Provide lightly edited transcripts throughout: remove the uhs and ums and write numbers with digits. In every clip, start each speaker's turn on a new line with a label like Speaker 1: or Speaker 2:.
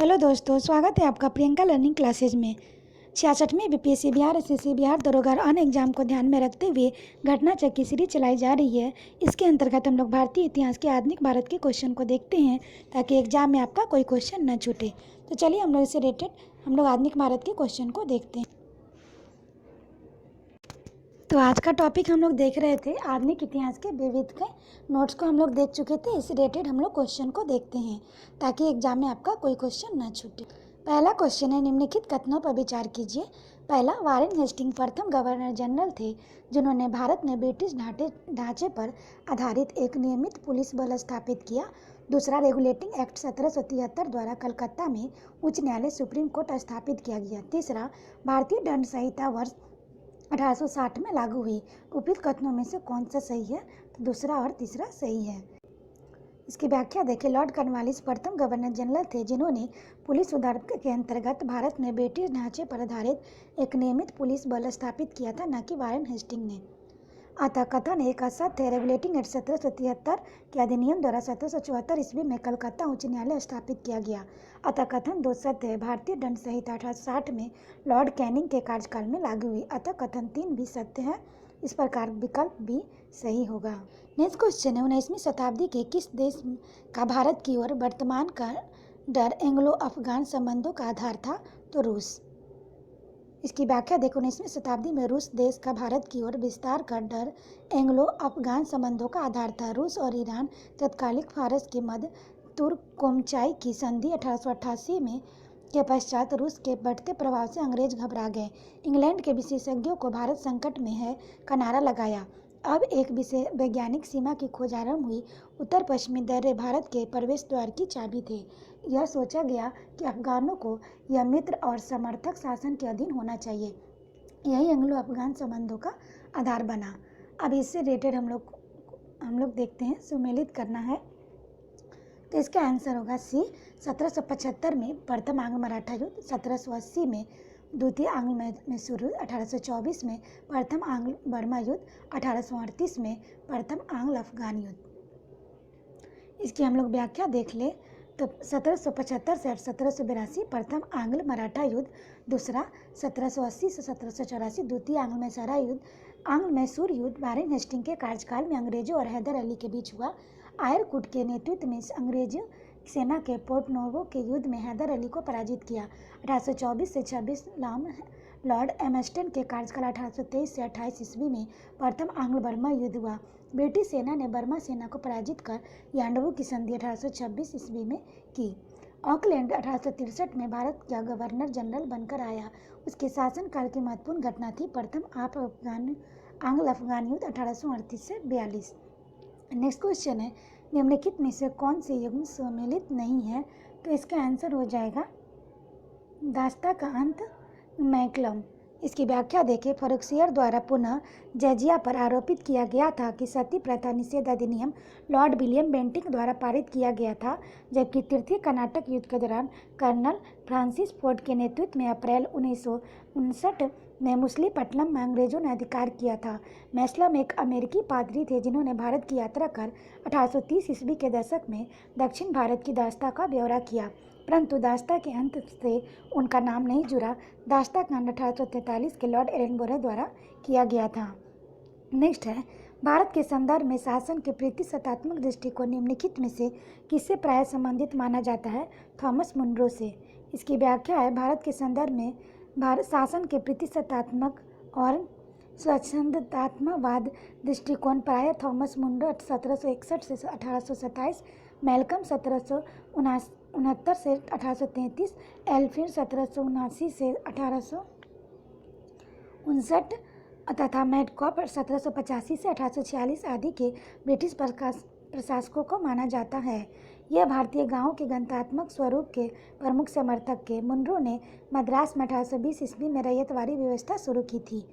Speaker 1: Hello दोस्तों, स्वागत है आपका प्रियंका लर्निंग क्लासेज में। 66वीं बीपीएससी बिहार, एसएससी बिहार, दरोगा और अन्य एग्जाम को ध्यान में रखते हुए घटना चक्र की सीरीज चलाई जा रही है। इसके अंतर्गत हम लोग भारतीय इतिहास के आधुनिक भारत के क्वेश्चन को देखते हैं ताकि एग्जाम में आपका कोई क्वेश्चन न छूटे। तो चलिए हम लोग इससे रिलेटेड हम लोग आधुनिक भारत के क्वेश्चन को देखते हैं। तो आज का टॉपिक हम लोग देख रहे थे आधुनिक इतिहास के विविध के नोट्स को हम लोग देख चुके थे। इससे रिलेटेड हम लोग क्वेश्चन को देखते हैं ताकि एग्जाम में आपका कोई क्वेश्चन ना छूटे। पहला क्वेश्चन है, निम्नलिखित कथनों पर विचार कीजिए। पहला, वारेन हेस्टिंग प्रथम गवर्नर जनरल थे जिन्होंने भारत में ब्रिटिश ढांचे पर आधारित एक नियमित पुलिस बल स्थापित किया। दूसरा, रेगुलेटिंग एक्ट 1773 द्वारा कलकत्ता में उच्च न्यायालय सुप्रीम कोर्ट स्थापित किया गया। तीसरा, भारतीय दंड संहिता वर्ष 1860 में लागू हुई। उपयुक्त कथनों में से कौन सा सही है? तो दूसरा और तीसरा सही है। इसकी व्याख्या देखें। लॉर्ड कॉर्नवालिस प्रथम गवर्नर जनरल थे जिन्होंने पुलिस सुधार के अंतर्गत भारत में ब्रिटिश ढांचे पर आधारित एक नियमित पुलिस बल स्थापित किया था, न कि वारेन हेस्टिंग ने। अतः कथन एक असत्य है। रेगुलेटिंग एक्ट 1773 के अधिनियम द्वारा 1774 ईस्वी में कलकत्ता उच्च न्यायालय स्थापित किया गया। अतः कथन दो सत्य है। भारतीय दंड संहिता 1860 में लॉर्ड कैनिंग के कार्यकाल में लागू हुई। अतः कथन 3 भी सत्य है। इस प्रकार विकल्प भी सही होगा। नेक्स्ट क्वेश्चन है, 19वीं शताब्दी के किस देश का भारत की ओर वर्तमान का डर एंग्लो अफगान संबंधों का आधार था? तो रूस। इसकी व्याख्या देखो। 19वीं शताब्दी में रूस देश का भारत की ओर विस्तार का डर एंग्लो अफगान संबंधों का आधार था। रूस और ईरान तत्कालिक फारस के मध्य तुर्कोमचाई की संधि 1888 में के पश्चात रूस के बढ़ते प्रभाव से अंग्रेज घबरा गए। इंग्लैंड के विशेषज्ञों को भारत संकट में है का नारा लगाया। अब एक वैज्ञानिक सीमा की खोज आरंभ हुई। उत्तर पश्चिमी दर्रे भारत के प्रवेश द्वार की चाबी थे। यह सोचा गया कि अफगानों को यह मित्र और समर्थक शासन के अधीन होना चाहिए। यही एंग्लो अफगान संबंधों का आधार बना। अब इससे रिलेटेड हम लोग देखते हैं, सुमेलित करना है। तो इसका आंसर होगा सी। 1775 में प्रथम आंग्ल मराठा युद्ध, 1780 में द्वितीय आंग्ल मैसूर युद्ध, 1824 में प्रथम आंग्ल बर्मा युद्ध, 1838 में प्रथम आंग्ल अफगान युद्ध। इसकी हम लोग व्याख्या देख ले तो 1775 से 1782 प्रथम आंग्ल मराठा युद्ध, दूसरा 1780 से 1784 द्वितीय आंग्ल मैसूर युद्ध वारेन हेस्टिंग के कार्यकाल में अंग्रेजों और हैदर अली के बीच हुआ। आयरकुट के नेतृत्व में अंग्रेजी सेना के पोर्ट नोवो के युद्ध में हैदर अली को पराजित किया। 1824 से 26 लॉर्ड एम्स्टन के कार्यकाल 1823 से 28 ईस्वी में प्रथम आंग्ल बर्मा युद्ध हुआ। ब्रिटिश सेना ने बर्मा सेना को पराजित कर यांडवू की संधि 1826 ईस्वी में की। ऑकलैंड 1863 में भारत का गवर्नर जनरल बनकर आया। उसके शासनकाल की महत्वपूर्ण घटना थी प्रथम आंग्ल अफगान युद्ध 1838 से 42। नेक्स्ट क्वेश्चन है, निम्नलिखित में से कौन से युग्म सम्मिलित नहीं है? तो इसका आंसर हो जाएगा दास्ता का अंत मैकलम। इसकी व्याख्या देखें। फरुखसियर द्वारा पुनः जजिया पर आरोपित किया गया था कि सती प्रथा निषेध अधिनियम लॉर्ड विलियम बेंटिक द्वारा पारित किया गया था, जबकि तृतीय कर्नाटक युद्ध के दौरान कर्नल फ्रांसिस फोर्ड के नेतृत्व में अप्रैल 1959 में मुसलीपट्टनम में अंग्रेजों ने अधिकार किया था। मैसलम एक अमेरिकी पादरी थे जिन्होंने भारत की यात्रा कर 1830 ईस्वी के दशक में दक्षिण भारत की दास्ता का ब्यौरा किया, परंतु दास्ता के अंत से उनका नाम नहीं जुड़ा। दास्ता कांड 1843 के लॉर्ड एलनबरो द्वारा किया गया था। नेक्स्ट है, भारत के संदर्भ में शासन के प्रतिशतात्मक दृष्टिकोण निम्नलिखित में से किससे प्राय संबंधित माना जाता है? थॉमस मुनरो से। इसकी व्याख्या है, भारत के संदर्भ में भारत शासन के प्रतिशतात्मक और स्वच्छंदतात्मकवाद दृष्टिकोण प्राय थॉमस मुनरो 1761 से 1827, मैल्कम 1769 से 1833, एल्फ्रेड 1779 से 1859 तथा मैडकॉप 1785 से 1846 आदि के ब्रिटिश प्रशासकों को माना जाता है। यह भारतीय गांवों के गणतंत्रात्मक स्वरूप के प्रमुख समर्थक के मुनरो ने मद्रास में 1820 ईस्वी में रैयतवाड़ी व्यवस्था शुरू की थी।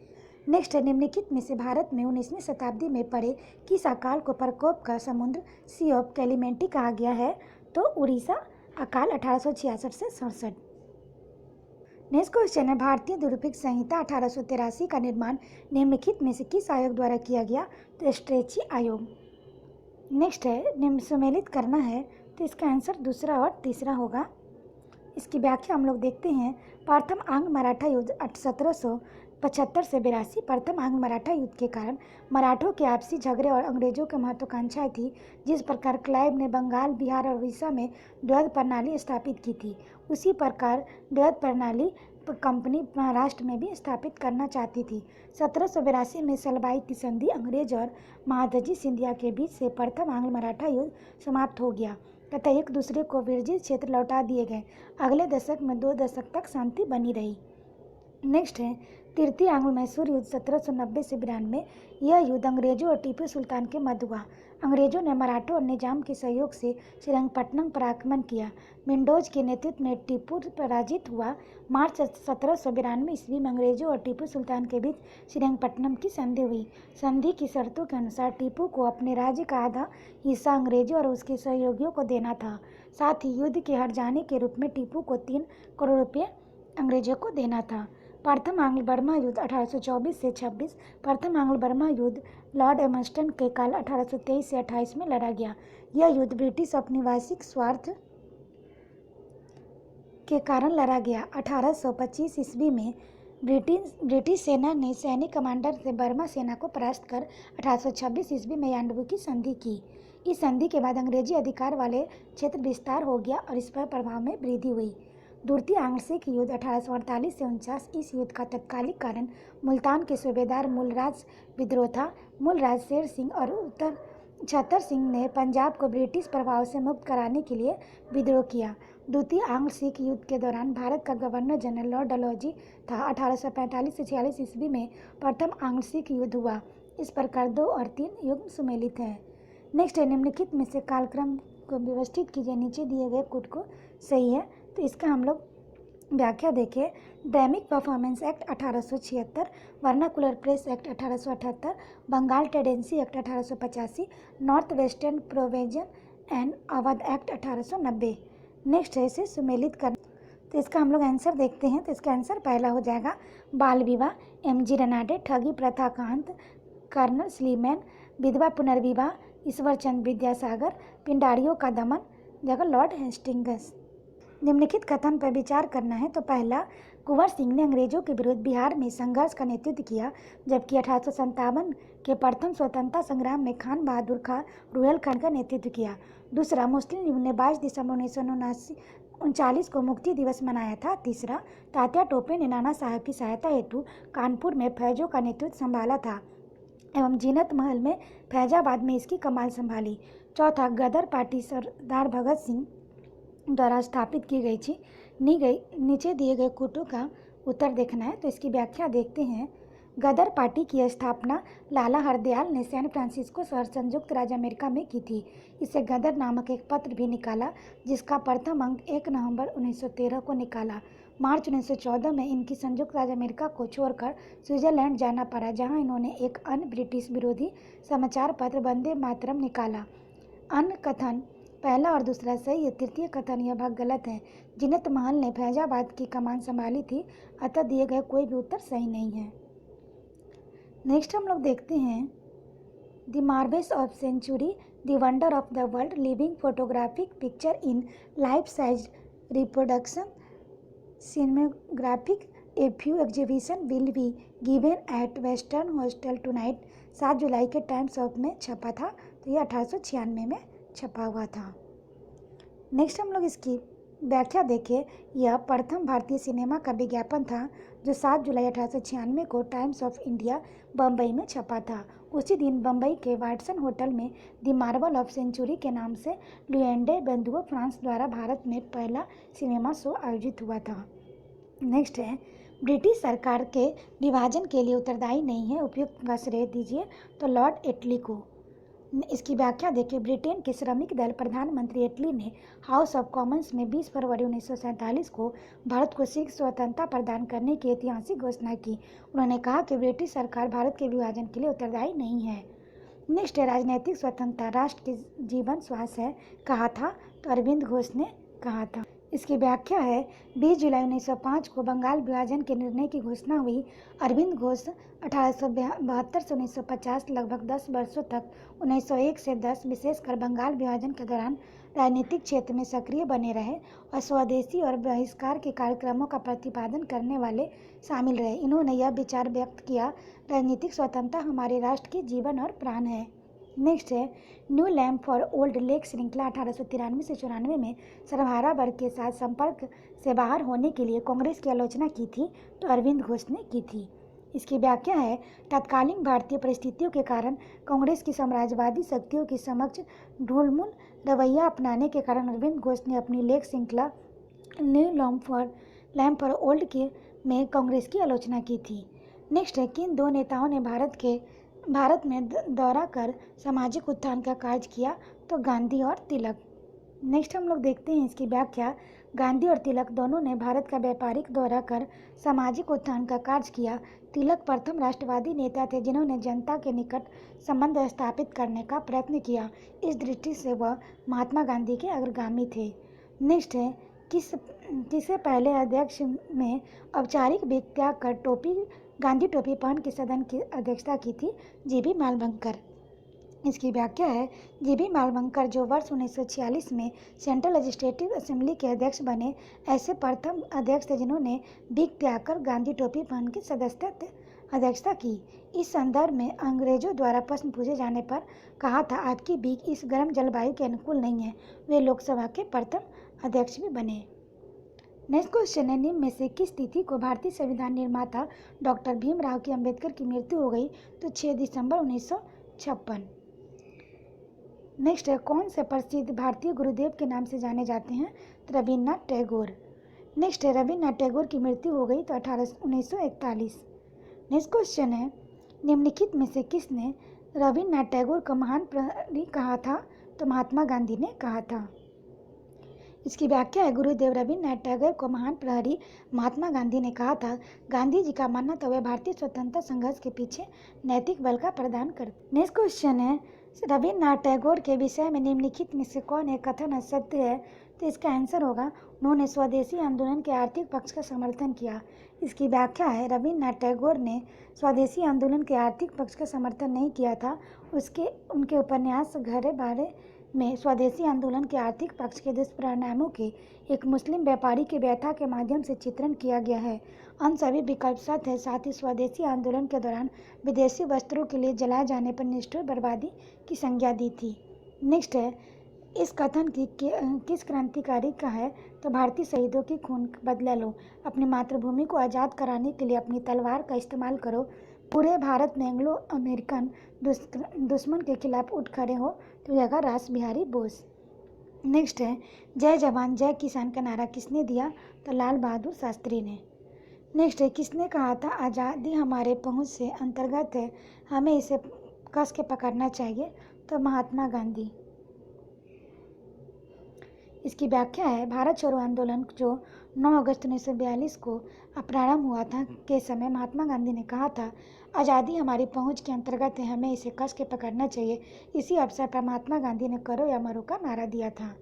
Speaker 1: नेक्स्ट है, निम्नलिखित में से भारत में 19वीं शताब्दी में पड़े किस अकाल को प्रकोप का समुद्र सी ऑफ कैलिमेंटी कहा गया है? तो उड़ीसा अकाल 1866 से 67। नेक्स्ट क्वेश्चन है, भारतीय दुरुपयोग संहिता 1883 का निर्माण निम्नलिखित में से किस आयोग द्वारा किया गया? तो स्ट्रेची आयोग। नेक्स्ट है, निम्न सम्मिलित करना है, तो इसका आंसर दूसरा और तीसरा होगा। इसकी व्याख्या हम लोग देखते हैं। प्रथम आंग्ल मराठा युद्ध 1775 से 82। प्रथम आंग्ल मराठा युद्ध के कारण मराठों के आपसी झगड़े और अंग्रेजों की महत्वाकांक्षाएं थी। जिस प्रकार क्लाइव ने बंगाल, बिहार और उड़ीसा में द्वैध प्रणाली स्थापित की थी, उसी प्रकार द्वैध प्रणाली कंपनी महाराष्ट्र में भी स्थापित करना चाहती थी। 1782 में सलबाई की संधि अंग्रेज और महादजी सिंधिया के बीच से प्रथम आंग्ल मराठा युद्ध समाप्त हो गया तथा एक दूसरे को विरजित क्षेत्र लौटा दिए गए। अगले दशक में 2 दशक तक शांति बनी रही। नेक्स्ट है तृतीय आंग्ल मैसूर युद्ध 1790 से 92। यह युद्ध अंग्रेजों और टीपू सुल्तान के मध्य हुआ। अंग्रेजों ने मराठों और निजाम के सहयोग से श्रीरंगपट्टनम पर आक्रमण किया। मिंडोज के नेतृत्व में टीपू पराजित हुआ। मार्च 1792 ईस्वी में अंग्रेजों और टीपू सुल्तान के बीच श्रीरंगपट्टनम की संधि हुई। संधि की शर्तों के अनुसार टीपू को अपने राज्य का आधा हिस्सा अंग्रेजों और उसके सहयोगियों को देना था। साथ ही युद्ध के हार जाने के रूप में टीपू को 3 करोड़ रुपये अंग्रेजों को देना था। प्रथम आंग्ल बर्मा युद्ध 1824 से 26। प्रथम आंग्ल बर्मा युद्ध लॉर्ड एमस्टन के काल 1823 से 28 में लड़ा गया। यह युद्ध ब्रिटिश औपनिवेशिक स्वार्थ के कारण लड़ा गया। 1825 ईस्वी में ब्रिटिश सेना ने सैनिक कमांडर से बर्मा सेना को परास्त कर 1826 ईस्वी में यांडबू की संधि की। इस संधि के बाद अंग्रेजी अधिकार वाले क्षेत्र विस्तार हो गया और इस पर प्रभाव में वृद्धि हुई। द्वितीय आंग्ल सिख युद्ध 1848 से 49। इस युद्ध का तत्कालिक कारण मुल्तान के सूबेदार मूलराज विद्रोह था। मूलराज शेर सिंह और उत्तर छतर सिंह ने पंजाब को ब्रिटिश प्रभाव से मुक्त कराने के लिए विद्रोह किया। द्वितीय आंग्ल सिख युद्ध के दौरान भारत का गवर्नर जनरल लॉर्ड डलहौजी था। 1845 से 46 ईस्वी में प्रथम आंग्ल सिख युद्ध हुआ। इस प्रकार 2 और 3 युग सुमेलित हैं। नेक्स्ट है निम्नलिखित में से कालक्रम को व्यवस्थित कीजिए। नीचे दिए गए कुट को सही है तो इसका हम लोग व्याख्या देखें। Dramatic performance act 1876, vernacular press act 1878, Bengal tenancy act 1885, North Western provision and Awadh act 1890। Next है इसे सुमेलित कर। तो इसका हम लोग आंसर देखते हैं। तो इसका आंसर पहला हो जाएगा बाल विवाह, एमजी रनाडे, ठगी प्रथा का अंत, कर्नल स्लीमैन, विधवा पुनर्विवाह, ईश्वर चंद्र विद्यासागर, पिंडारियों का दमन, जगह लॉर्ड हेस्टिंग्स। निम्नलिखित कथन पर विचार करना है। तो पहला, कुंवर सिंह ने अंग्रेजों के विरुद्ध बिहार में संघर्ष का नेतृत्व किया, जबकि 1857 के प्रथम स्वतंत्रता संग्राम में खान बहादुर खां रुहेलखंड का नेतृत्व किया। दूसरा, मुस्लिम लीग ने 22 दिसंबर 1939 को मुक्ति दिवस मनाया था। तीसरा, तात्या टोपे ने नाना साहब की सहायता हेतु कानपुर में फैजों का नेतृत्व संभाला था एवं जीनत महल में फैजाबाद में इसकी कमान संभाली। चौथा, गदर पार्टी सरदार भगत सिंह द्वारा स्थापित की गई थी। नीचे दिए गए कुटों का उत्तर देखना है। तो इसकी व्याख्या देखते हैं। गदर पार्टी की स्थापना लाला हरदयाल ने सैन फ्रांसिस्को शहर संयुक्त राज्य अमेरिका में की थी। इसे गदर नामक एक पत्र भी निकाला, जिसका प्रथम अंक 1 नवंबर 1913 को निकाला। मार्च 1914 में इनकी संयुक्त राज्य अमेरिका को छोड़कर स्विट्जरलैंड जाना पड़ा, जहां इन्होंने एक अन्य ब्रिटिश विरोधी समाचार पत्र वंदे मातरम निकाला। अन्य कथन पहला और दूसरा सही है। तृतीय कथन यह भाग गलत है। जीनत महल ने फैजाबाद की कमान संभाली थी, अतः दिए गए कोई भी उत्तर सही नहीं है। नेक्स्ट हम लोग देखते हैं the marvels of century, the wonder of the world, living photographic picture in life size reproduction cinematographic a few exhibition will be given at western hostel tonight. 7 जुलाई के टाइम्स ऑफ में छपा था। तो ये 1896 में छपा हुआ था। नेक्स्ट हम लोग इसकी व्याख्या देखें। यह प्रथम भारतीय सिनेमा का विज्ञापन था, जो 7 जुलाई 1896 को टाइम्स ऑफ इंडिया बम्बई में छपा था। उसी दिन बम्बई के वाटसन होटल में द मार्वल ऑफ सेंचुरी के नाम से लुएंडे बेंदुओ फ्रांस द्वारा भारत में पहला सिनेमा शो आयोजित हुआ था। नेक्स्ट है ब्रिटिश सरकार के विभाजन के लिए उत्तरदायी नहीं है, उपयुक्त का श्रेय दीजिए। तो लॉर्ड एटली को। इसकी व्याख्या देखिए। ब्रिटेन के श्रमिक दल प्रधानमंत्री एटली ने हाउस ऑफ कॉमन्स में 20 फरवरी 1947 को भारत को शीघ्र स्वतंत्रता प्रदान करने की ऐतिहासिक घोषणा की। उन्होंने कहा कि ब्रिटिश सरकार भारत के विभाजन के लिए उत्तरदायी नहीं है। नेक्स्ट है राजनीतिक स्वतंत्रता राष्ट्र की जीवन श्वास है, कहा था। तो अरविंद घोष ने कहा था। इसकी व्याख्या है 20 जुलाई 1905 को बंगाल विभाजन के निर्णय की घोषणा हुई। अरविंद घोष 1872 से 1950 लगभग 10 वर्षों तक 1901 से 10 विशेषकर बंगाल विभाजन के दौरान राजनीतिक क्षेत्र में सक्रिय बने रहे और स्वदेशी और बहिष्कार के कार्यक्रमों का प्रतिपादन करने वाले शामिल रहे। इन्होंने यह विचार व्यक्त किया, राजनीतिक स्वतंत्रता हमारे राष्ट्र की जीवन और प्राण है। नेक्स्ट है new lamp for old lake श्रृंखला 1893 से 94 में सर्वहारा वर्ग के साथ संपर्क से बाहर होने के लिए कांग्रेस की आलोचना की थी तो अरविंद घोष ने की थी। इसकी व्याख्या है, तत्कालीन भारतीय परिस्थितियों के कारण कांग्रेस की साम्राज्यवादी शक्तियों के समक्ष ढुलमुल रवैया अपनाने के कारण अरविंद घोष ने अपनी लेख श्रृंखला न्यू लैम्प फॉर ओल्ड के में कांग्रेस की आलोचना की थी। नेक्स्ट है, किन दो नेताओं ने भारत में दौरा कर सामाजिक उत्थान का कार्य किया तो गांधी और तिलक। नेक्स्ट हम लोग देखते हैं इसकी व्याख्या, गांधी और तिलक दोनों ने भारत का व्यापारिक दौरा कर सामाजिक उत्थान का कार्य किया। तिलक प्रथम राष्ट्रवादी नेता थे जिन्होंने जनता के निकट संबंध स्थापित करने का प्रयत्न किया। इस दृष्टि से वह महात्मा गांधी के अग्रगामी थे। नेक्स्ट है, किसे पहले अध्यक्ष में औपचारिक वेग त्याग कर गांधी टोपी पहन के सदन की अध्यक्षता की थी? जीबी मालवंकर। इसकी व्याख्या है, जीबी मालवंकर जो वर्ष 1946 में सेंट्रल लेजिस्लेटिव असेंबली के अध्यक्ष बने, ऐसे प्रथम अध्यक्ष थे जिन्होंने विग त्याग कर गांधी टोपी पहन के अध्यक्षता की। इस संदर्भ में अंग्रेजों द्वारा प्रश्न पूछे जाने पर कहा था, आपकी विग इस गर्म जलवायु के अनुकूल नहीं है। वे लोकसभा के प्रथम अध्यक्ष भी बने। नेक्स्ट क्वेश्चन है, निम्न में से किस तिथि को भारतीय संविधान निर्माता डॉक्टर भीमराव की अम्बेडकर की मृत्यु हो गई तो 6 दिसंबर 1956। नेक्स्ट है, कौन से प्रसिद्ध भारतीय गुरुदेव के नाम से जाने जाते हैं तो रविन्द्रनाथ टैगोर। नेक्स्ट है, रविन्द्रनाथ टैगोर की मृत्यु हो गई तो 1941। नेक्स्ट क्वेश्चन है, निम्नलिखित में से किसने रविन्द्रनाथ टैगोर को महान प्रहरी कहा था तो महात्मा गांधी ने कहा था। इसकी व्याख्या है, गुरुदेव रविन्द्रनाथ टैगोर को महान प्रहरी महात्मा गांधी ने कहा था। गांधी जी का मानना था वे भारतीय स्वतंत्रता संघर्ष के पीछे नैतिक बल का प्रदान करते। नेक्स्ट क्वेश्चन है, रविन्द्रनाथ टैगोर के विषय में निम्नलिखित में से कौन एक कथन असत्य है तो इसका आंसर होगा, उन्होंने स्वदेशी आंदोलन के आर्थिक पक्ष का समर्थन किया। इसकी व्याख्या है, रविन्द्रनाथ टैगोर ने स्वदेशी आंदोलन के आर्थिक पक्ष का समर्थन नहीं किया था। उनके उपन्यास घरे बारे में स्वदेशी आंदोलन के आर्थिक पक्ष के दुष्परिणामों के एक मुस्लिम व्यापारी के व्यथा के माध्यम से चित्रण किया गया है। अन्य सभी विकल्प सत्य है। साथ ही स्वदेशी आंदोलन के दौरान विदेशी वस्त्रों के लिए जलाए जाने पर निष्ठुर बर्बादी की संज्ञा दी थी। नेक्स्ट है, इस कथन की किस क्रांतिकारी का है तो भारतीय शहीदों की खून बदला लो, अपनी मातृभूमि को आज़ाद कराने के लिए अपनी तलवार का इस्तेमाल करो, पूरे भारत में एंग्लो अमेरिकन दुश्मन के खिलाफ उठ खड़े हो तो जगह रास बिहारी बोस। नेक्स्ट है, जय जवान जय किसान का नारा किसने दिया तो लाल बहादुर शास्त्री ने। नेक्स्ट है, किसने कहा था आज़ादी हमारे पहुंच से अंतर्गत है, हमें इसे कस के पकड़ना चाहिए तो महात्मा गांधी। इसकी व्याख्या है, भारत छोड़ो आंदोलन जो 9 अगस्त 1942 को प्रारंभ हुआ था के समय महात्मा गांधी ने कहा था, आज़ादी हमारी पहुंच के अंतर्गत है, हमें इसे कस के पकड़ना चाहिए। इसी अवसर पर महात्मा गांधी ने करो या मरो का नारा दिया था।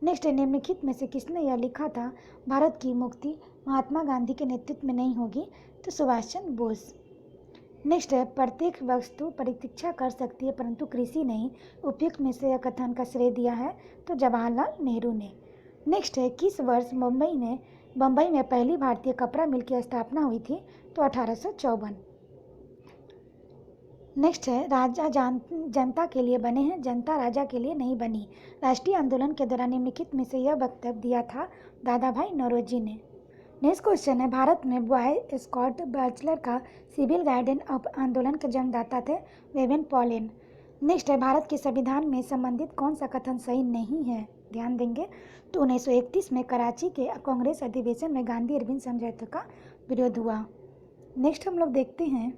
Speaker 1: नेक्स्ट, निम्नलिखित में से किसने यह लिखा था, भारत की मुक्ति महात्मा गांधी के नेतृत्व में नहीं होगी तो सुभाष चंद्र बोस। नेक्स्ट है, प्रत्येक वस्तु प्रतीक्षा कर सकती है परंतु कृषि नहीं, उपयुक्त में से यह कथन का श्रेय दिया है तो जवाहरलाल नेहरू ने। नेक्स्ट है, किस वर्ष बम्बई में पहली भारतीय कपड़ा मिल की स्थापना हुई थी तो 1854। नेक्स्ट है, राजा जनता के लिए बने हैं, जनता राजा के लिए नहीं बनी। राष्ट्रीय आंदोलन के दौरान निम्नलिखित में से यह वक्तव्य दिया था दादा भाई नौरोजी ने। नेक्स्ट क्वेश्चन है, भारत में बॉय स्कॉट बैचलर का सिविल गार्डन आंदोलन के जन्मदाता थे वेवन पॉलिन। नेक्स्ट है, भारत के संविधान में संबंधित कौन सा कथन सही नहीं है, ध्यान देंगे तो 1931 में कराची के कांग्रेस अधिवेशन में गांधी अरविंद समझौते का विरोध हुआ। नेक्स्ट हम लोग देखते हैं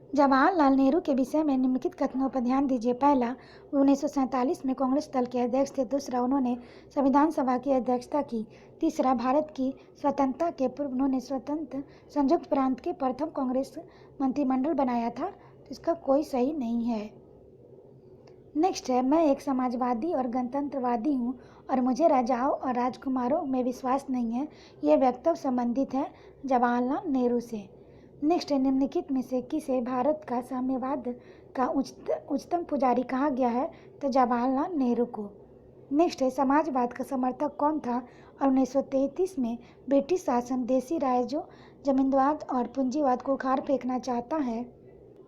Speaker 1: जवाहरलाल नेहरू के विषय में निम्नलिखित कथनों पर ध्यान दीजिए। पहला, 1947 में कांग्रेस दल के अध्यक्ष थे। दूसरा, उन्होंने संविधान सभा की अध्यक्षता की। तीसरा, भारत की स्वतंत्रता के पूर्व उन्होंने स्वतंत्र संयुक्त प्रांत के प्रथम कांग्रेस मंत्रिमंडल बनाया था, तो इसका कोई सही नहीं है। नेक्स्ट है, मैं एक समाजवादी और गणतंत्रवादी हूँ और मुझे राजाओं और राजकुमारों में विश्वास नहीं है। यह वक्तव्य संबंधित है जवाहरलाल नेहरू से। नेक्स्ट है, निम्नलिखित में से किसे भारत का साम्यवाद का उच्चतम पुजारी कहा गया है? तो जवाहरलाल नेहरू को। नेक्स्ट है, समाजवाद का समर्थक कौन था और 1933 में ब्रिटिश शासन देसी राय जो जमींदारवाद और पूंजीवाद को उखाड़ फेंकना चाहता है?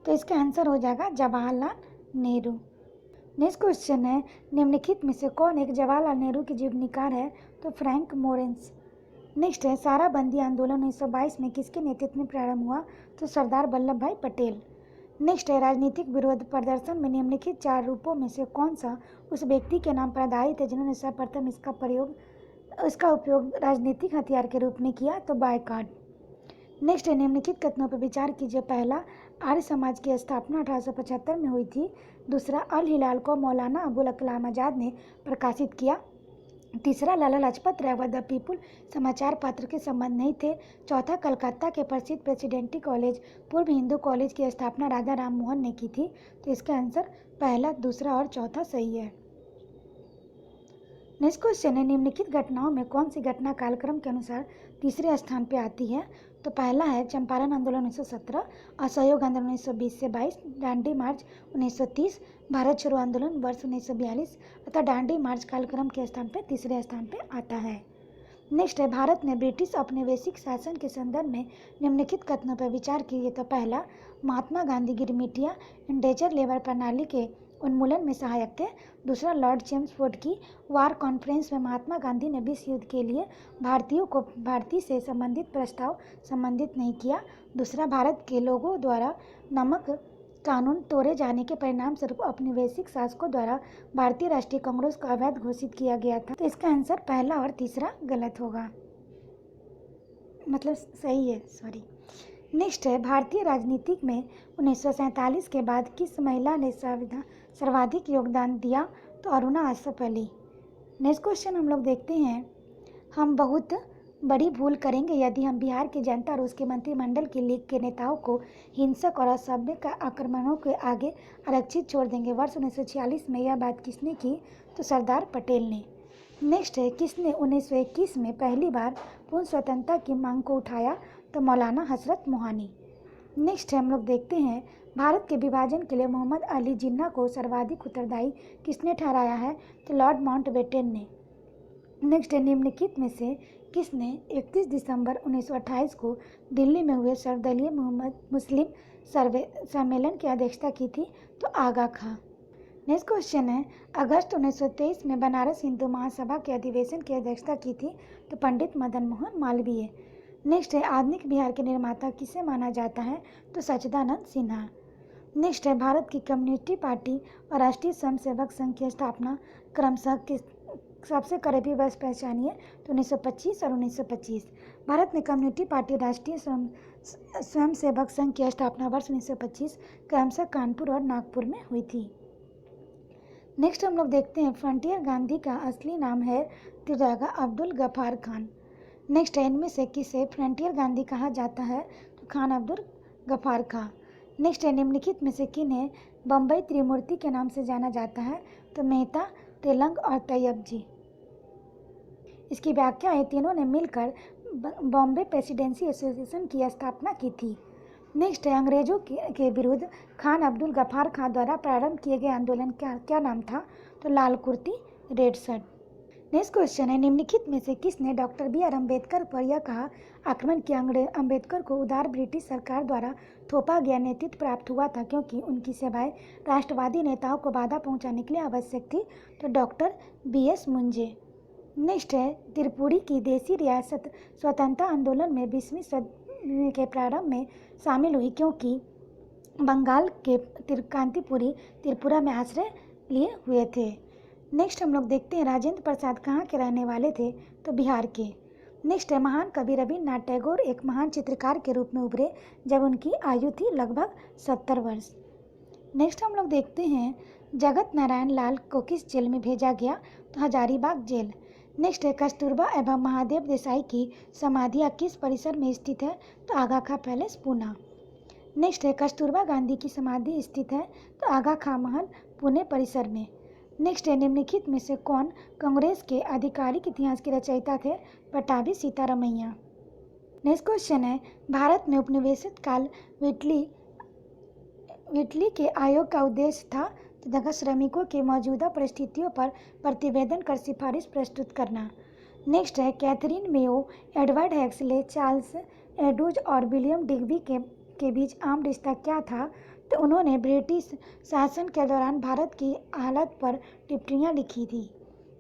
Speaker 1: तो इसका आंसर हो जाएगा जवाहरलाल नेहरू। नेक्स्ट क्वेश्चन है, निम्नलिखित में से कौन एक जवाहरलाल नेहरू की जीवनीकार है? तो फ्रैंक मोरेंस। नेक्स्ट है, सारा बंदी आंदोलन 1922 में किसके नेतृत्व में प्रारंभ हुआ? तो सरदार वल्लभ भाई पटेल। नेक्स्ट है, राजनीतिक विरोध प्रदर्शन में निम्नलिखित 4 रूपों में से कौन सा उस व्यक्ति के नाम पर आधारित है जिन्होंने सर्वप्रथम इसका उपयोग राजनीतिक हथियार के रूप में किया? तो बायकॉट। नेक्स्ट है, निम्नलिखित कथनों पर विचार कीजिए। पहला, आर्य समाज की स्थापना 1875 में हुई थी। दूसरा, अल हिलाल को मौलाना अबुल कलाम आज़ाद ने प्रकाशित किया। तीसरा, लाला लाजपत राय व द पीपुल समाचार पत्र के संबंध नहीं थे। चौथा, कलकत्ता के प्रसिद्ध प्रेसिडेंटी कॉलेज पूर्व हिंदू कॉलेज की स्थापना राजा राम मोहन ने की थी। तो इसका आंसर पहला, दूसरा और चौथा सही है। नेक्स्ट क्वेश्चन है, निम्नलिखित घटनाओं में कौन सी घटना कालक्रम के अनुसार तीसरे स्थान पर आती है? तो पहला है चंपारण आंदोलन 1917, असहयोग आंदोलन 1920 से 22, दांडी मार्च 1930, भारत छोड़ो आंदोलन वर्ष 1942 अतः दांडी मार्च कालक्रम के स्थान पर तीसरे स्थान पर आता है। नेक्स्ट है, भारत ने ब्रिटिश औपनिवेशिक शासन के संदर्भ में निम्नलिखित कथनों पर विचार कीजिए। तो पहला, महात्मा गांधी गिरमिटिया इंडेंजर लेबर प्रणाली के उन्मूलन में सहायक थे। दूसरा, लॉर्ड चेम्सफोर्ड की वार कॉन्फ्रेंस में महात्मा गांधी ने विश्व युद्ध के लिए भारतीयों को भारतीय से संबंधित प्रस्ताव संबंधित नहीं किया। दूसरा, भारत के लोगों द्वारा नमक कानून तोड़े जाने के परिणाम स्वरूप औपनिवेशिक शासकों द्वारा भारतीय राष्ट्रीय कांग्रेस को अवैध घोषित किया गया था। तो इसका आंसर पहला और तीसरा गलत होगा, मतलब सही है, सॉरी। नेक्स्ट है, भारतीय राजनीति में 1947 के बाद किस महिला ने सर्वाधिक योगदान दिया? तो अरुणा आसफ अली। नेक्स्ट क्वेश्चन हम लोग देखते हैं, हम बहुत बड़ी भूल करेंगे यदि हम बिहार की जनता और उसके मंत्रिमंडल की लीग के नेताओं को हिंसक और असभ्य आक्रमणों के आगे आरक्षित छोड़ देंगे। वर्ष 1946 में यह बात किसने की? तो सरदार पटेल ने। नेक्स्ट है, किसने 1921 में पहली बार पूर्ण स्वतंत्रता की मांग को उठाया? तो मौलाना हजरत मोहानी। नेक्स्ट है, हम लोग देखते हैं, भारत के विभाजन के लिए मोहम्मद अली जिन्ना को सर्वाधिक उत्तरदायी किसने ठहराया है? तो लॉर्ड माउंटबेटन ने। नेक्स्ट है, निम्नलिखित में से किसने 31 दिसंबर 1928 को दिल्ली में हुए सर्वदलीय मुस्लिम सम्मेलन की अध्यक्षता की थी? तो आगा खां। नेक्स्ट क्वेश्चन है, अगस्त 1923 में बनारस हिंदू महासभा के अधिवेशन की अध्यक्षता की थी? तो पंडित मदन मोहन मालवीय। नेक्स्ट है, आधुनिक बिहार के निर्माता किसे माना जाता है? तो सच्चिदानंद सिन्हा। नेक्स्ट है, भारत की कम्युनिस्ट पार्टी और राष्ट्रीय स्वयंसेवक संघ की स्थापना क्रमशः किस सबसे करीबी वर्ष पहचानिए? तो 1925 और 1925। भारत में कम्युनिस्ट पार्टी राष्ट्रीय स्वयंसेवक संघ की स्थापना वर्ष 1925 क्रमशः कानपुर और नागपुर में हुई थी। नेक्स्ट हम लोग देखते हैं, फ्रंटियर गांधी का असली नाम है? तो जाएगा अब्दुल गफ्फार खान। नेक्स्ट है, इनमें से किसे फ्रंटियर गांधी कहा जाता है? तो खान अब्दुल गफ्फार खान। नेक्स्ट है, निम्नलिखित में से किन्हें बम्बई त्रिमूर्ति के नाम से जाना जाता है? तो मेहता, तेलंग और तैयब जी। इसकी व्याख्या है, तीनों ने मिलकर बॉम्बे प्रेसिडेंसी एसोसिएशन की स्थापना की थी। नेक्स्ट है, अंग्रेजों के विरुद्ध खान अब्दुल गफ्फार खान द्वारा प्रारंभ किए गए आंदोलन क्या नाम था? तो लाल कुर्ती रेड शर्ट। नेक्स्ट क्वेश्चन है, निम्नलिखित में से किसने डॉक्टर बी.आर. अम्बेडकर पर यह कहा आक्रमण किया? अम्बेडकर को उदार ब्रिटिश सरकार द्वारा थोपा गया नेतृत्व प्राप्त हुआ था क्योंकि उनकी सेवाएं राष्ट्रवादी नेताओं को बाधा पहुंचाने के लिए आवश्यक थी? तो डॉक्टर बी.एस. मुंजे। नेक्स्ट है, त्रिपुरी की देसी रियासत स्वतंत्रता आंदोलन में 20वीं सदी के प्रारंभ में शामिल हुई क्योंकि बंगाल के कांतिपुरी त्रिपुरा में आश्रय लिए हुए थे। नेक्स्ट हम लोग देखते हैं, राजेंद्र प्रसाद कहाँ के रहने वाले थे? तो बिहार के। नेक्स्ट है, महान कवि रविन्द्रनाथ टैगोर एक महान चित्रकार के रूप में उभरे जब उनकी आयु थी लगभग 70 वर्ष। नेक्स्ट हम लोग देखते हैं, जगत नारायण लाल को किस जेल में भेजा गया? तो हजारीबाग जेल। नेक्स्ट है, कस्तूरबा एवं महादेव देसाई की समाधियाँ किस परिसर में स्थित है? तो आगा खां पैलेस, पूना। नेक्स्ट है, कस्तूरबा गांधी की समाधि स्थित है? तो आगा खां महल, पुणे परिसर में। नेक्स्ट है, निम्नलिखित में से कौन कांग्रेस के आधिकारिक इतिहास के रचयिता थे? पट्टाभी सीतारामैया। नेक्स्ट क्वेश्चन है, भारत में उपनिवेशित काल इटली के आयोग का उद्देश्य था तथा श्रमिकों की मौजूदा परिस्थितियों पर प्रतिवेदन कर सिफारिश प्रस्तुत करना। नेक्स्ट है कैथरीन मेयो, एडवर्ड हैक्सले, चार्ल्स एडूज और विलियम डिग्बी के बीच आम रिश्ता क्या था? तो उन्होंने ब्रिटिश शासन के दौरान भारत की हालत पर टिप्पणियां लिखी थी।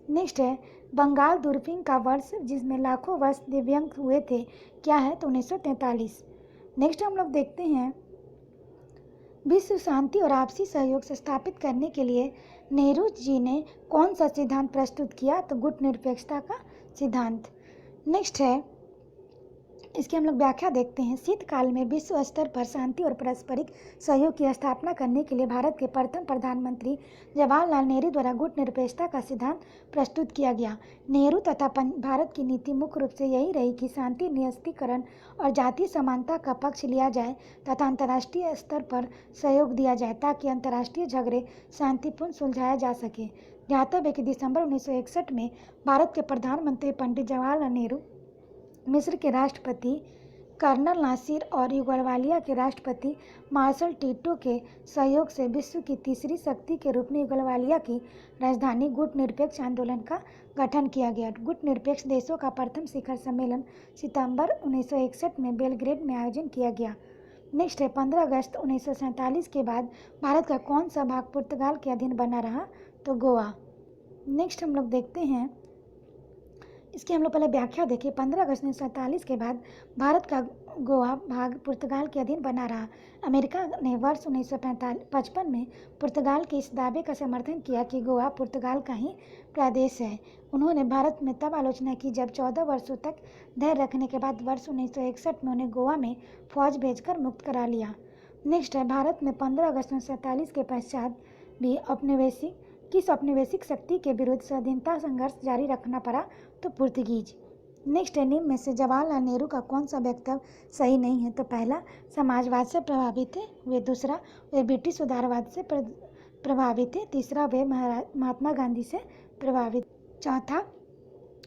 Speaker 1: नेक्स्ट है बंगाल दूरबीन का वर्ष जिसमें लाखों वर्ष दिव्यांग हुए थे क्या है? तो 1943। नेक्स्ट हम लोग देखते हैं विश्व शांति और आपसी सहयोग से स्थापित करने के लिए नेहरू जी ने कौन सा सिद्धांत प्रस्तुत किया? तो गुटनिरपेक्षता का सिद्धांत। नेक्स्ट है इसकी हम लोग व्याख्या देखते हैं। शीतकाल में विश्व स्तर पर शांति और पारस्परिक सहयोग की स्थापना करने के लिए भारत के प्रथम प्रधानमंत्री जवाहरलाल नेहरू द्वारा गुटनिरपेक्षता का सिद्धांत प्रस्तुत किया गया। नेहरू तथा भारत की नीति मुख्य रूप से यही रही कि शांति, निरस्त्रीकरण और जातीय समानता का पक्ष लिया जाए तथा अंतर्राष्ट्रीय स्तर पर सहयोग दिया जाए ताकि अंतर्राष्ट्रीय झगड़े शांतिपूर्ण सुलझाया जा सके। ध्यातव्य है कि दिसंबर 1961 में भारत के प्रधानमंत्री पंडित जवाहरलाल नेहरू, मिस्र के राष्ट्रपति कर्नल नासिर और युगोस्लाविया के राष्ट्रपति मार्शल टीटो के सहयोग से विश्व की तीसरी शक्ति के रूप में युगोस्लाविया की राजधानी गुटनिरपेक्ष आंदोलन का गठन किया गया। गुटनिरपेक्ष देशों का प्रथम शिखर सम्मेलन सितंबर 1961 में बेलग्रेड में आयोजन किया गया। नेक्स्ट है 15 अगस्त 1947 के बाद भारत का कौन सा भाग पुर्तगाल के अधीन बना रहा? तो गोवा। नेक्स्ट हम लोग देखते हैं इसकी हम लोग पहले व्याख्या देखें। 15 अगस्त 1947 के बाद भारत का गोवा भाग पुर्तगाल के अधीन बना रहा। अमेरिका ने वर्ष 1955 में पुर्तगाल के इस दावे का समर्थन किया कि गोवा पुर्तगाल का ही प्रदेश है। उन्होंने भारत में तब आलोचना की जब 14 वर्षों तक धैर्य रखने के बाद वर्ष 1961 में उन्हें गोवा में फौज भेजकर मुक्त करा लिया। नेक्स्ट है भारत में 15 अगस्त 1947 के पश्चात भी किस औपनिवेशिक शक्ति के विरुद्ध स्वाधीनता संघर्ष जारी रखना पड़ा? तो पुर्तगीज। नेक्स्ट है निम्न में से जवाहरलाल नेहरू का कौन सा वक्तव्य सही नहीं है? तो पहला, समाजवाद से प्रभावित थे वे। दूसरा, वे ब्रिटिश उदारवाद से प्रभावित थे। तीसरा, वे महात्मा गांधी से प्रभावित। चौथा,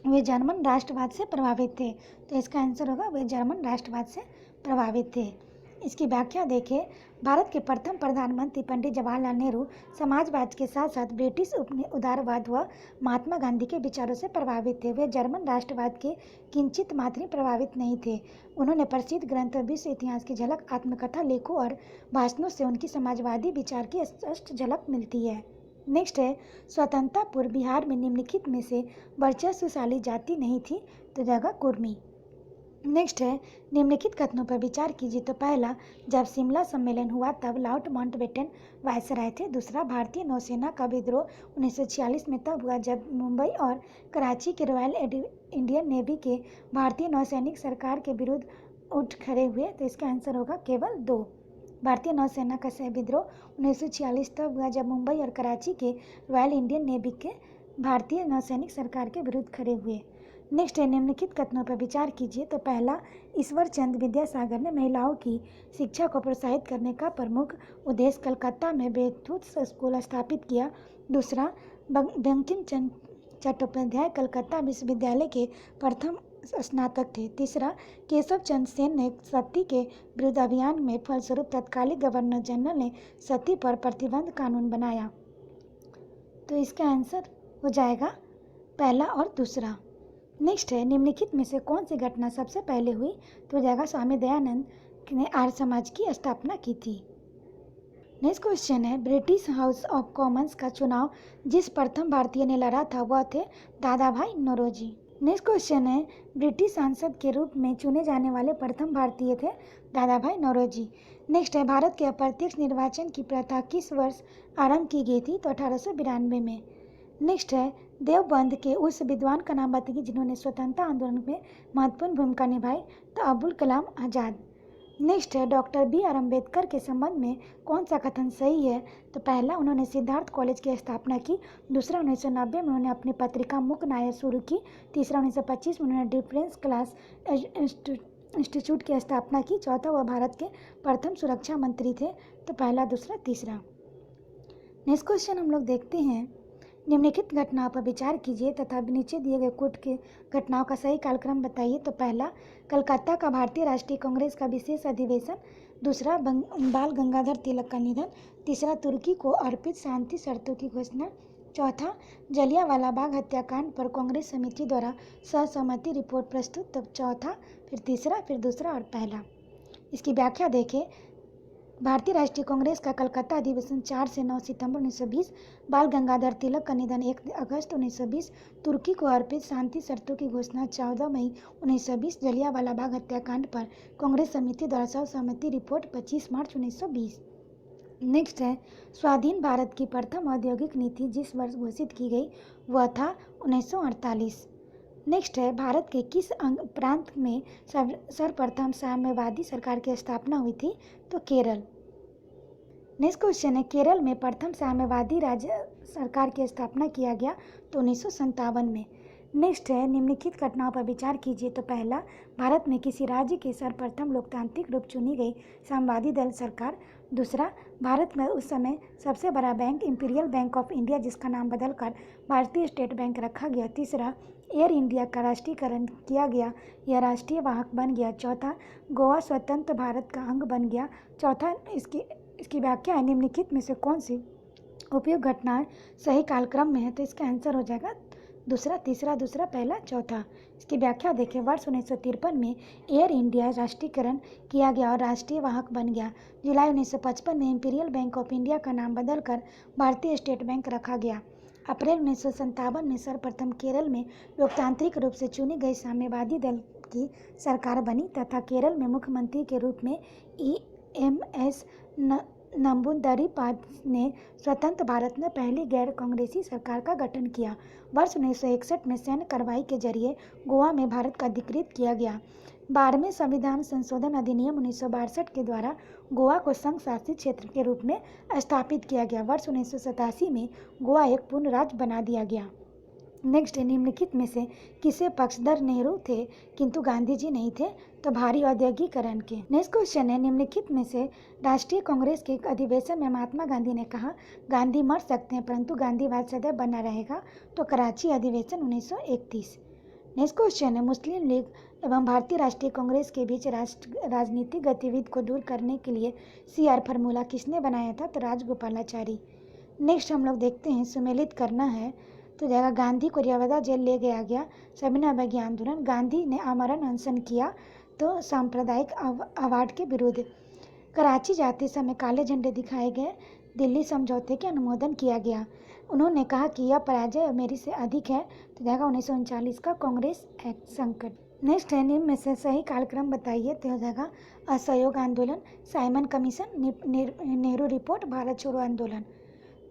Speaker 1: वे जर्मन राष्ट्रवाद से प्रभावित थे। तो इसका आंसर होगा वे जर्मन राष्ट्रवाद से प्रभावित थे। इसकी व्याख्या देखें। भारत के प्रथम प्रधानमंत्री पंडित जवाहरलाल नेहरू समाजवाद के साथ साथ ब्रिटिश उदारवाद व महात्मा गांधी के विचारों से प्रभावित थे। वे जर्मन राष्ट्रवाद के किंचित मात्र ही प्रभावित नहीं थे। उन्होंने प्रसिद्ध ग्रंथ विश्व इतिहास की झलक, आत्मकथा, लेखों और भाषणों से उनकी समाजवादी विचार की स्पष्ट झलक मिलती है। नेक्स्ट है स्वतंत्रता पूर्व बिहार में निम्नलिखित में से वर्चस्वशाली जाति नहीं थी? तो जगह कुर्मी। नेक्स्ट है निम्नलिखित कथनों पर विचार कीजिए। तो पहला, जब शिमला सम्मेलन हुआ तब लॉर्ड माउंटबेटन वायसराय थे। दूसरा, भारतीय नौसेना का विद्रोह 1946 में तब हुआ जब मुंबई और कराची के रॉयल इंडियन नेवी के भारतीय नौसैनिक सरकार के विरुद्ध उठ खड़े हुए। तो इसका आंसर होगा केवल 2। भारतीय नौसेना का विद्रोह 1946 तब हुआ जब मुंबई और कराची के रॉयल इंडियन नेवी के भारतीय नौसैनिक सरकार के विरुद्ध खड़े हुए। नेक्स्ट है निम्नलिखित कथनों पर विचार कीजिए। तो पहला, ईश्वर चंद्र विद्यासागर ने महिलाओं की शिक्षा को प्रोत्साहित करने का प्रमुख उद्देश्य कलकत्ता में बेथुत स्कूल स्थापित किया। दूसरा, बंकिम चंद्र चट्टोपाध्याय कलकत्ता विश्वविद्यालय के प्रथम स्नातक थे। तीसरा, केशव चंद्र सेन ने सती के विरुद्ध अभियान में फलस्वरूप तत्कालीन गवर्नर जनरल ने सती पर प्रतिबंध कानून बनाया। तो इसका आंसर हो जाएगा पहला और दूसरा। नेक्स्ट है निम्नलिखित में से कौन सी घटना सबसे पहले हुई? तो हो जाएगा स्वामी दयानंद ने आर्य समाज की स्थापना की थी। नेक्स्ट क्वेश्चन है ब्रिटिश हाउस ऑफ कॉमन्स का चुनाव जिस प्रथम भारतीय ने लड़ा था वह थे दादा भाई नौरोजी। नेक्स्ट क्वेश्चन है ब्रिटिश सांसद के रूप में चुने जाने वाले प्रथम भारतीय थे दादा भाई नौरोजी। नेक्स्ट है भारत के अप्रत्यक्ष निर्वाचन की प्रथा किस वर्ष आरंभ की गई थी? तो 1892 में। नेक्स्ट है देवबंद के उस विद्वान का नाम बताइए जिन्होंने स्वतंत्रता आंदोलन में महत्वपूर्ण भूमिका निभाई। तो अब्दुल कलाम आज़ाद। नेक्स्ट है डॉक्टर बी.आर. अम्बेडकर के संबंध में कौन सा कथन सही है? तो पहला, उन्होंने सिद्धार्थ कॉलेज की स्थापना की। दूसरा, 1990 में उन्होंने अपनी पत्रिका मुक नायर शुरू की। तीसरा, 1925 में उन्होंने डिफरेंस क्लास इंस्टीट्यूट की स्थापना की। चौथा, वह भारत के प्रथम सुरक्षा मंत्री थे। तो पहला, दूसरा, तीसरा। नेक्स्ट क्वेश्चन हम लोग देखते हैं निम्नलिखित घटनाओं पर विचार कीजिए तथा नीचे दिए गए कूट के घटनाओं का सही कालक्रम बताइए। तो पहला, कलकत्ता का भारतीय राष्ट्रीय कांग्रेस का विशेष अधिवेशन दूसरा बाल गंगाधर तिलक का निधन, तीसरा तुर्की को अर्पित शांति शर्तों की घोषणा, चौथा जलियांवाला बाग हत्याकांड पर कांग्रेस समिति द्वारा सहसहमति रिपोर्ट प्रस्तुत, तब चौथा, फिर तीसरा, फिर दूसरा और पहला। इसकी व्याख्या देखें। भारतीय राष्ट्रीय कांग्रेस का कलकत्ता अधिवेशन 4 से 9 सितंबर 1920, बाल गंगाधर तिलक का निधन 1 अगस्त 1920, तुर्की को अर्पित शांति शर्तों की घोषणा 14 मई 1920, जलियांवाला बाग हत्याकांड पर कांग्रेस समिति द्वारा सहसहमति रिपोर्ट 25 मार्च 1920। नेक्स्ट है स्वाधीन भारत की प्रथम औद्योगिक नीति जिस वर्ष घोषित की गई वह था 1948। नेक्स्ट है भारत के किस प्रांत में सर्वप्रथम साम्यवादी सरकार की स्थापना हुई थी, तो केरल। नेक्स्ट क्वेश्चन है केरल में प्रथम साम्यवादी राज्य सरकार की स्थापना किया गया तो 1957 में। नेक्स्ट है निम्नलिखित घटनाओं पर विचार कीजिए, तो पहला, भारत में किसी राज्य की सर्वप्रथम लोकतांत्रिक रूप चुनी गई साम्यवादी दल सरकार। दूसरा, भारत में उस समय सबसे बड़ा bank imperial bank of India जिसका नाम बदलकर भारतीय स्टेट बैंक रखा गया। तीसरा, एयर इंडिया का राष्ट्रीयकरण किया गया, यह राष्ट्रीय वाहक बन गया। चौथा, गोवा स्वतंत्र भारत का अंग बन गया। चौथा, इसकी व्याख्या है निम्नलिखित में से कौन सी उपयुक्त घटनाएं सही कालक्रम में है, तो इसका आंसर हो जाएगा दूसरा, तीसरा, दूसरा, पहला, चौथा। इसकी व्याख्या देखें। वर्ष 1953 में एयर इंडिया राष्ट्रीयकरण किया गया और राष्ट्रीय वाहक बन गया। जुलाई 1955 में इंपीरियल बैंक ऑफ इंडिया का नाम बदलकर भारतीय स्टेट बैंक रखा गया। अप्रैल 1957 में सर्वप्रथम केरल में लोकतांत्रिक रूप से चुनी गई साम्यवादी दल की सरकार बनी तथा केरल में मुख्यमंत्री के रूप में EMS नंबूदरीपाद ने स्वतंत्र भारत में पहली गैर कांग्रेसी सरकार का गठन किया। वर्ष 1961 में सैन्य कार्रवाई के जरिए गोवा में भारत का अधिकृत किया गया। 12वें संविधान संशोधन अधिनियम 1962 के द्वारा गोवा को संघ शासित क्षेत्र के रूप में स्थापित किया गया। वर्ष 1987 में गोवा एक पूर्ण राज्य बना दिया गया। नेक्स्ट, निम्नलिखित में से किसे पक्षधर नेहरू थे किंतु गांधी जी नहीं थे, तो भारी औद्योगिकरण के। नेक्स्ट क्वेश्चन है निम्नलिखित में से राष्ट्रीय कांग्रेस के एक अधिवेशन में महात्मा गांधी ने कहा गांधी मर सकते हैं परंतु गांधीवाद सदैव बना रहेगा, तो कराची अधिवेशन 1931। नेक्स्ट क्वेश्चन है मुस्लिम लीग एवं भारतीय राष्ट्रीय कांग्रेस के बीच राजनीतिक गतिविधि को दूर करने के लिए CR फार्मूला किसने बनाया था, तो राजगोपालाचारी। नेक्स्ट हम लोग देखते हैं सुमेलित करना है, तो जगह गांधी को रियावदा जेल ले गया गया, सविनय अवज्ञा आंदोलन, गांधी ने आमरण अनशन किया तो सांप्रदायिक अवार्ड के विरुद्ध, कराची जाते समय काले झंडे दिखाए गए, दिल्ली समझौते के अनुमोदन किया गया, उन्होंने कहा कि यह पराजय मेरी से अधिक है, तो जाएगा 1939 का कांग्रेस एक्ट संकट। नेक्स्ट है निम्न में से सही कालक्रम बताइए, तो हो जाएगा असहयोग आंदोलन, Simon commission, Nehru report, Bharat छोड़ो आंदोलन।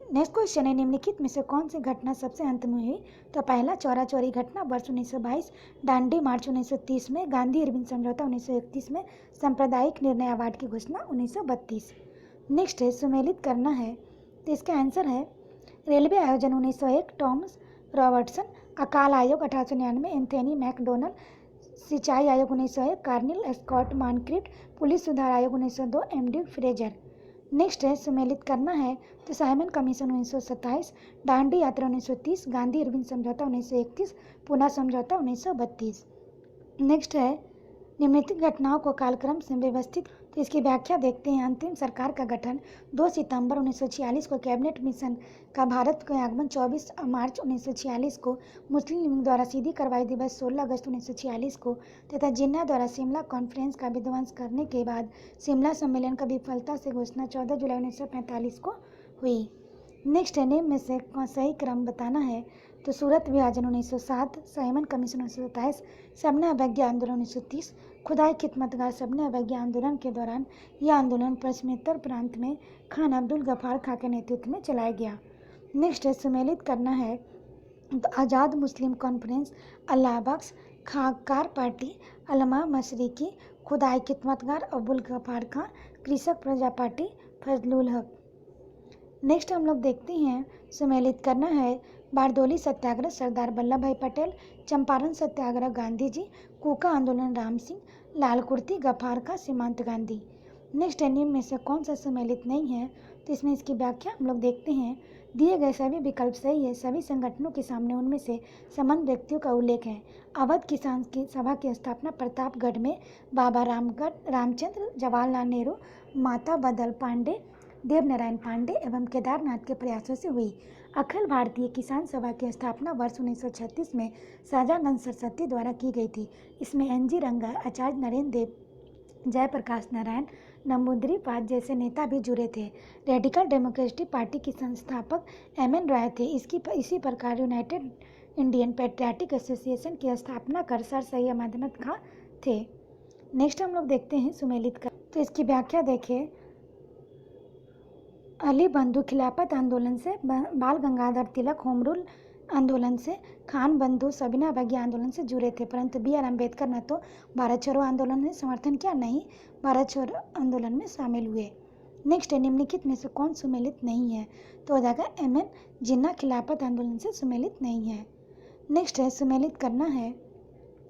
Speaker 1: नेक्स्ट क्वेश्चन है निम्नलिखित में से कौन सी घटना सबसे अंत में हुई, तो पहला चौरा चौरी घटना वर्ष 1922, दांडी मार्च 1930 में, गांधी इरविन समझौता 1931 में, सांप्रदायिक निर्णय अवार्ड की घोषणा 1932। नेक्स्ट है सुमेलित करना है, तो इसका आंसर है रेलवे आयोजन 1901 टॉमस रॉबर्टसन, अकाल आयोग 1899 एंथनी मैकडोनल, सिंचाई आयोग 1901 कार्निल स्कॉट मानक्रिफ्ट, पुलिस सुधार आयोग 1902 MD फ्रेजर। नेक्स्ट है सुमेलित करना है, तो साइमन कमीशन 1927, दांडी यात्रा 1930, गांधी इरविन समझौता 1931, पूना समझौता 1932। नेक्स्ट है निम्नलिखित घटनाओं को कालक्रम से व्यवस्थित, तो इसकी व्याख्या देखते हैं। अंतिम सरकार का गठन 2 सितंबर 1946 को, कैबिनेट मिशन का भारत के आगमन 24 मार्च 1946 को, मुस्लिम लीग द्वारा सीधी कार्रवाई दिवस 16 अगस्त 1946 को, तथा जिन्ना द्वारा शिमला कॉन्फ्रेंस का विध्वंस करने के बाद शिमला सम्मेलन का विफलता से घोषणा 14 जुलाई 1945 को हुई। नेक्स्ट है निम्न में से सही क्रम बताना है, तो सूरत विभाजन 1907, साइमन कमीशन 1927, सबने अवज्ञा आंदोलन 1930, खुदाई खिदमतगार सबने अवज्ञा आंदोलन के दौरान यह आंदोलन पश्चिमोत्तर प्रांत में खान अब्दुल गफ्फार खां के नेतृत्व में चलाया गया। नेक्स्ट है सुमेलित करना है, तो आज़ाद मुस्लिम कॉन्फ्रेंस, अल्लाह बख्श, खाकार पार्टी, अलमा मशरिकी, खुदाई खिदमतगार अब्दुल गफ्फार खां, कृषक प्रजा पार्टी, फजलुल हक। नेक्स्ट हम लोग देखते हैं सुमेलित करना है, बारदोली सत्याग्रह सरदार वल्लभ भाई पटेल, चंपारण सत्याग्रह गांधी जी, कूका आंदोलन राम सिंह, लाल कुर्ती गफ्फार खां, सीमांत गांधी। नेक्स्ट है निम्न में से कौन सा सुमेलित नहीं है, तो इसमें इसकी व्याख्या हम लोग देखते हैं। दिए गए सभी विकल्प सही है। सभी संगठनों के सामने उनमें से संबंध व्यक्तियों का उल्लेख है। अवध किसान की सभा की स्थापना प्रतापगढ़ में बाबा रामचंद्र, जवाहरलाल नेहरू, माता बदल पांडे, देवनारायण पांडे एवं केदारनाथ के प्रयासों से हुई। अखिल भारतीय किसान सभा की स्थापना वर्ष 1936 में सहजानंद सरस्वती द्वारा की गई थी। इसमें NG रंगा, आचार्य नरेंद्र देव, जयप्रकाश नारायण, नंबूद्रिपाद जैसे नेता भी जुड़े थे। रेडिकल डेमोक्रेटिक पार्टी की संस्थापक MN रॉय थे। इसी प्रकार यूनाइटेड इंडियन पैट्रियाटिक एसोसिएशन की स्थापना कर सर सैयद अहमद खां थे। नेक्स्ट हम लोग देखते हैं सुमेलित का, तो इसकी व्याख्या देखिए। अली बंधु खिलाफत आंदोलन से, बाल गंगाधर तिलक होम रूल आंदोलन से, खान बंधु सबिना बगी आंदोलन से जुड़े थे, परंतु BR अम्बेडकर न तो भारत छोड़ो आंदोलन में समर्थन किया, नहीं भारत छोड़ो आंदोलन में शामिल हुए। नेक्स्ट है, निम्नलिखित में से कौन सुमेलित नहीं है? तो हो जाएगा MN जिन्ना खिलाफत आंदोलन से सुमेलित नहीं है। नेक्स्ट है, सुमेलित करना है,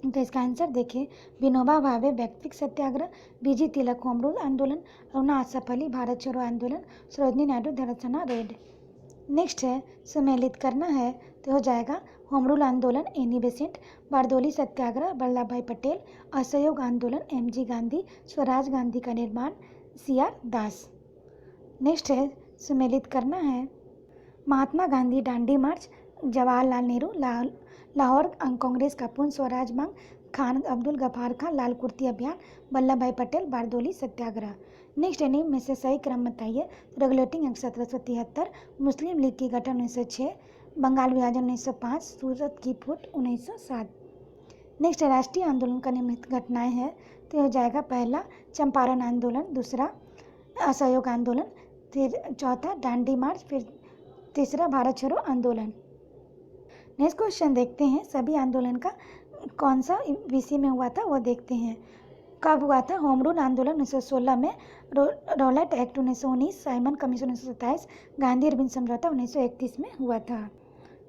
Speaker 1: तो इसका आंसर देखिए। विनोबा भावे वैयक्तिक सत्याग्रह, BG तिलक होम रूल आंदोलन, अरुणा आसफ अली भारत छोड़ो आंदोलन, सरोजनी नायडू धरसना रेड। नेक्स्ट है, सुमेलित करना है, तो हो जाएगा होम रूल आंदोलन एनी बेसेंट, बारदोली सत्याग्रह वल्लभ भाई पटेल, असहयोग आंदोलन MG गांधी, स्वराज गांधी का निर्माण CR दास। नेक्स्ट है, सुमेलित करना है, महात्मा गांधी दांडी मार्च, जवाहरलाल नेहरू लाहौर कांग्रेस का पूर्ण स्वराज मांग, खान अब्दुल गफ्फार खान लाल कुर्ती अभियान, वल्लभ भाई पटेल बारदोली सत्याग्रह। नेक्स्ट है, निम्न में से सही क्रम बताइए। रेगुलेटिंग एक्ट 1773, मुस्लिम लीग की गठन 1906, बंगाल विभाजन 1905, सूरत की फूट 1907। नेक्स्ट है, राष्ट्रीय आंदोलन का निम्नलिखित घटनाएं हैं, तो हो जाएगा पहला चंपारण आंदोलन, दूसरा असहयोग आंदोलन, फिर चौथा दांडी मार्च, फिर तीसरा भारत छोड़ो आंदोलन। नेक्स्ट क्वेश्चन देखते हैं, सभी आंदोलन का कौन सा विषय में हुआ था वो देखते हैं। कब हुआ था? होम रूल आंदोलन 1916 में, Rowlatt Act 1919, Simon Commission 1927, Gandhi Irwin समझौता 1931 में हुआ था।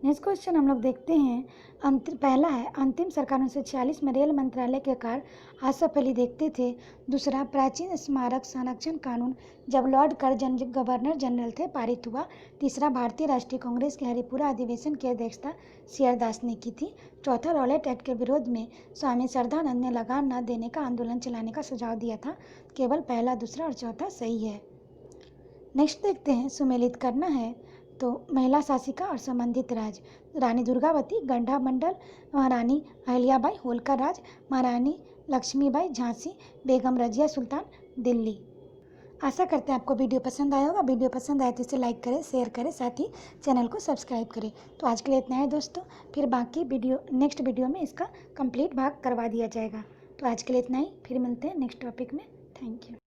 Speaker 1: नेक्स्ट क्वेश्चन हम लोग देखते हैं, पहला है, अंतिम सरकार 1946 में रेल मंत्रालय के कार्य आसफ अली देखते थे। दूसरा, प्राचीन स्मारक संरक्षण कानून जब लॉर्ड कर्जन गवर्नर जनरल थे पारित हुआ। तीसरा, भारतीय राष्ट्रीय कांग्रेस के हरिपुरा अधिवेशन की अध्यक्षता CR दास ने की थी। चौथा, रॉलेट एक्ट के विरोध में स्वामी श्रद्धानंद ने लगान न देने का आंदोलन चलाने का सुझाव दिया था। केवल पहला, दूसरा और चौथा सही है। नेक्स्ट देखते हैं, सुमेलित करना है, तो महिला शासिका और संबंधित राज, रानी दुर्गावती गंडा मंडल, महारानी अहिल्याबाई होलकर राज, महारानी लक्ष्मीबाई झांसी, बेगम रजिया सुल्तान दिल्ली। आशा करते हैं आपको वीडियो पसंद आया होगा। वीडियो पसंद आए तो इसे लाइक करें, शेयर करें, साथ ही चैनल को सब्सक्राइब करें। तो आज के लिए इतना है दोस्तों, फिर बाकी वीडियो नेक्स्ट वीडियो में इसका कंप्लीट भाग करवा दिया जाएगा। तो आज के लिए इतना ही, फिर मिलते हैं नेक्स्ट टॉपिक में। Thank you.